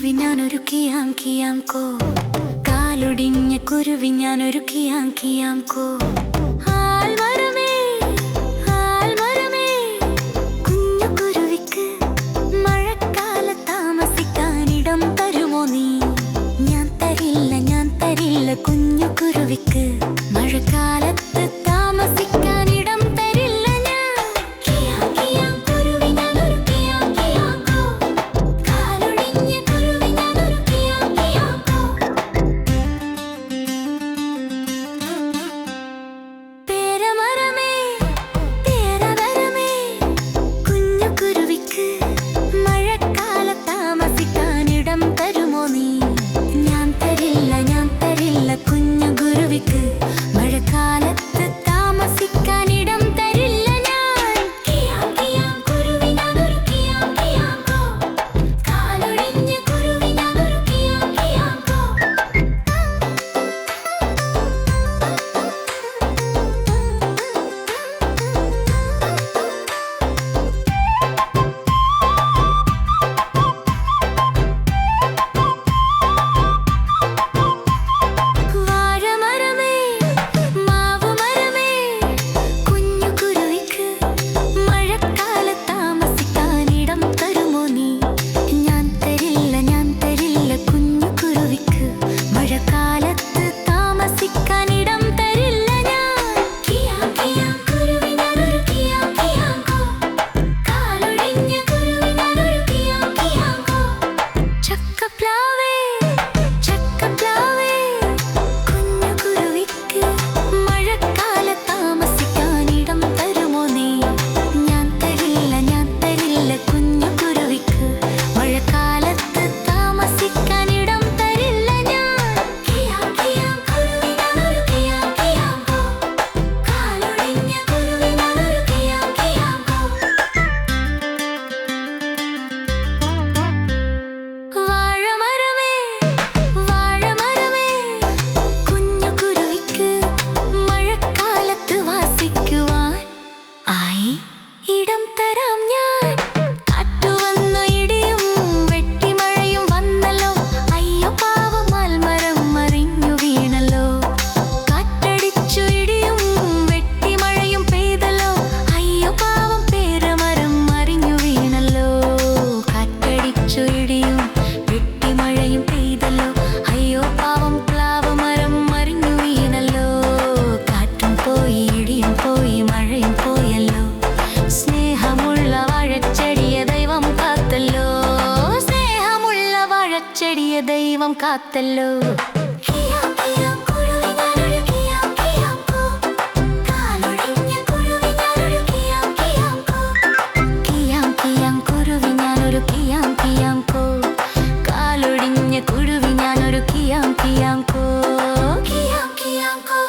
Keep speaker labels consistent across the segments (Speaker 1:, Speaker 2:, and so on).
Speaker 1: കുരുവി ഞാനൊരു കിയാം കിയാം കോ, കാലൊടിഞ്ഞ കുരുവി ഞാനൊരു കിയാം കിയാം കോ. ആൽമരമേ ആൽമരമേ, കുഞ്ഞു കുരുവിക്ക് മഴക്കാല താമസിക്കാനിടം തരുമോ നീ? ഞാൻ തരില്ല കുഞ്ഞു കുരുവിക്ക് മഴക്കാലത്ത് താമസിക്കാനിടം തരില്ല ഞാൻ. കിയാം കിയാം കുരുവി ഞാനൊരു കിയാം കിയാം കോ, കാലൊടിഞ്ഞ കുരുവി ഞാനൊരു കിയാം കിയാം കോ. പേരമരമേ പേരമരമേ, കുഞ്ഞു കുരുവിക്ക് മഴക്കാല താമസിക്കാനിടം തരുമോ നീ? ഞാൻ തരില്ല കുഞ്ഞു കുരുവിക്ക് മഴക്കാലത്ത് താമസിക്കാനിടം തരില്ല ഞാൻ. കിയാം കിയാം കുരുവി ഞാനൊരു കിയാം കിയാം കോ, കാലൊടിഞ്ഞ കുരുവി ഞാനൊരു കിയാം കിയാം കോ. വാഴമരമേ മാവുമരമേ, കുഞ്ഞു കുരുവിക്ക് മഴക്കാല താമസിക്കാനിടം തരുമോ നീ? ഞാൻ തരില്ല കുഞ്ഞു കുരുവിക്ക് മഴക്കാലത്ത് താമസിക്കാനിടം തരില്ല ഞാൻ. കിയാം കിയാം കുരുവി ഞാനൊരു കിയാം കിയാം കോ, കാലൊടിഞ്ഞ കുരുവി ഞാനൊരു കിയാം കിയാം കോ. ചക്കപ്ലാവേ ചക്കപ്ലാവേ, കുഞ്ഞു കുരുവിക്ക് മഴക്കാല താമസിക്കാനിടം തരുമോ നീ? ഞാൻ തരില്ല കുഞ്ഞു കുരുവിക്ക് മഴക്കാലത്ത് താമസിക്കാനിടം തരില്ല ഞാൻ. കിയാം കിയാം കുരുവി ഞാനൊരു കിയാം കിയാം കോ, കാലൊടിഞ്ഞ കുരുവി ഞാനൊരു കിയാം കിയാം കോ. വാഴമരമേ വാഴമരമേ, കുഞ്ഞു കുരുവിക്ക് മഴക്കാലത്ത് വാസിക്കുവാൻ ആയി ഇടം തരാം ഞാൻ. കാറ്റുവന്നു ഇടിയും വെട്ടിമഴയും വന്നല്ലോ, അയ്യോ പാവം ആൽമരം മറിഞ്ഞു വീണല്ലോ. കാറ്റടിച്ചു ഇടിയും വെട്ടിമഴയും പെയ്തല്ലോ, അയ്യോ പാവം പേരമരം മറിഞ്ഞു വീണല്ലോ. കാറ്റടിച്ചു ഇടിയും വെട്ടിമഴയും പെയ്തല്ലോ, അയ്യോ പാവം പ്ലാവമരം മറിഞ്ഞു വീണല്ലോ. കാറ്റും പോയി ഇടിയും പോയി മഴയും പോയല്ലോ, സ്നേഹമുള്ള വാഴച്ചെടിയെ ദൈവം കാത്തല്ലോ, സ്നേഹമുള്ള വാഴച്ചെടിയെ ദൈവം കാത്തല്ലോ. കിയാം കിയാം കുരുവി ഞാനൊരു കിയാം കിയാം കോ, കാലൊടിഞ്ഞ കുരുവി ഞാനൊരു കിയാം കിയാം കോ. കിയാം കിയാം കുരുവി ഞാനൊരു കിയാം കിയാം കോ, കാലൊടിഞ്ഞ കുരുവി ഞാനൊരു കിയാം കിയാം കോ. കിയാം കിയാം കോ.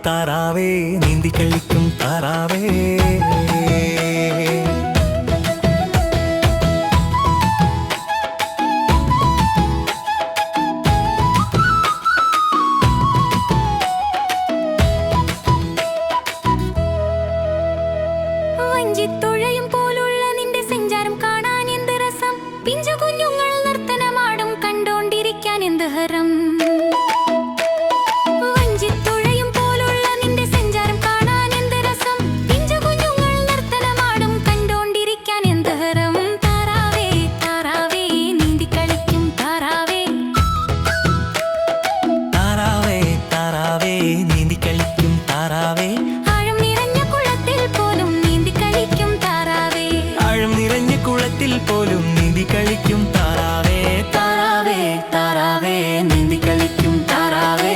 Speaker 2: താറാവേ നീന്തി കളിക്കും താറാവേ.
Speaker 1: വഞ്ചിത്തുഴയും പോലുള്ള നിന്റെ സഞ്ചാരം കാണാൻ എന്ത് രസം, പിഞ്ചു കുഞ്ഞുങ്ങൾ നർത്തനമാടും കണ്ടോണ്ടിരിക്കാൻ എന്ത് ഹരം. വഞ്ചിത്തുഴയും പോലുള്ള നിന്റെ സഞ്ചാരം കാണാൻ എന്ത് രസം, പിഞ്ചു കുഞ്ഞുങ്ങൾ നർത്തനമാടും കണ്ടോണ്ടിരിക്കാൻ എന്ത് ഹരം. താറാവേ താറാവേ നീന്തി കളിക്കും താറാവേ.
Speaker 2: താറാവേ താറാവേ നീന്തി കളിക്കും താറാവേ.
Speaker 1: ആഴം നിറഞ്ഞ കുളത്തിൽ പോലും നീന്തി കളിക്കും താറാവേ.
Speaker 2: ആഴം നിറഞ്ഞ കുളത്തിൽ പോലും നീന്തി കളിക്കും താറാവേ. താറാവേ താറാവേ നീന്തി കളിക്കും താറാവേ.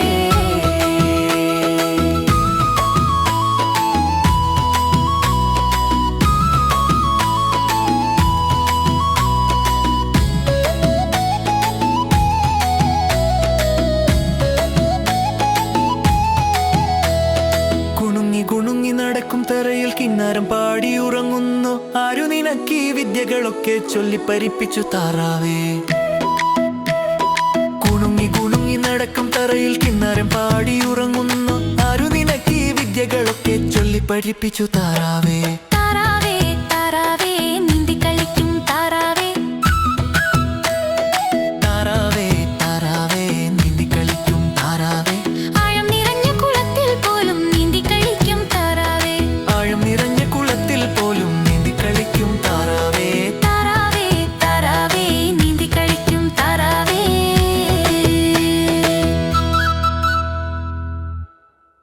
Speaker 2: കുണുങ്ങി കുണുങ്ങി നടക്കും തറയിൽ കിന്നാരം പാടി ഉറങ്ങുന്നു. ആരു നിനക്ക് ഈ വിദ്യകളൊക്കെ ചൊല്ലി പരിപ്പിച്ചു താറാവേ. കുണുങ്ങി കുണുങ്ങി നടക്കും തറയിൽ കിന്നാരം പാടി ഉറങ്ങുന്നു. ആരു നിനക്ക് ഈ വിദ്യകളൊക്കെ ചൊല്ലി പഠിപ്പിച്ചു താറാവേ.